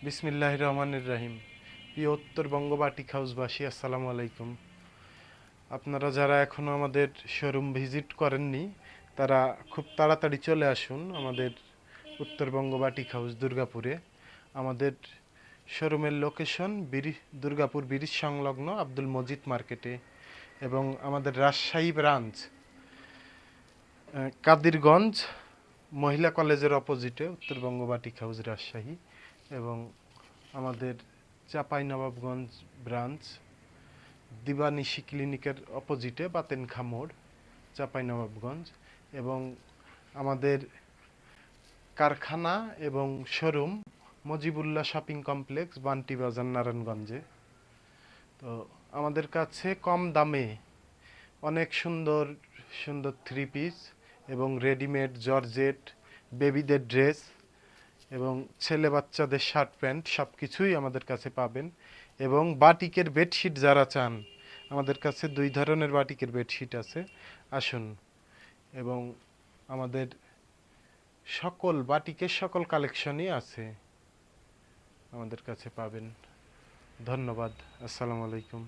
বিসমিল্লাহির রহমানির রহিম। প্রিয় উত্তরবঙ্গ বাটিক হাউসবাসী, আসসালামু আলাইকুম। আপনারা যারা এখনও আমাদের শোরুম ভিজিট করেননি তারা খুব তাড়াতাড়ি চলে আসুন আমাদের উত্তরবঙ্গ বাটিক হাউস দুর্গাপুরে। আমাদের শোরুমের লোকেশন দুর্গাপুর ব্রিজ সংলগ্ন আব্দুল মজিদ মার্কেটে, এবং আমাদের রাজশাহী ব্রাঞ্চ কাদিরগঞ্জ মহিলা কলেজের অপোজিটে উত্তরবঙ্গ বাটিক হাউস রাজশাহী, এবং আমাদের চাঁপাইনবাবগঞ্জ ব্রাঞ্চ দিবানিশি ক্লিনিকের অপোজিটে বাতেনখা মোড়, চাঁপাইনবাবগঞ্জ। এবং আমাদের কারখানা এবং শোরুম মজিবুল্লাহ শপিং কমপ্লেক্স, বান্টি বাজার, নারায়ণগঞ্জে। তো আমাদের কাছে কম দামে অনেক সুন্দর সুন্দর থ্রি পিস এবং রেডিমেড জর্জেট, বেবিদের ড্রেস এবং ছেলে বাচ্চাদের শার্ট প্যান্ট সব কিছুই আমাদের কাছে পাবেন। এবং বাটিকের বেডশিট যারা চান, আমাদের কাছে দুই ধরনের বাটিকের বেডশিট আছে। আসুন, এবং আমাদের সকল বাটিকের সকল কালেকশনই আছে, আমাদের কাছে পাবেন। ধন্যবাদ। আসসালামু আলাইকুম।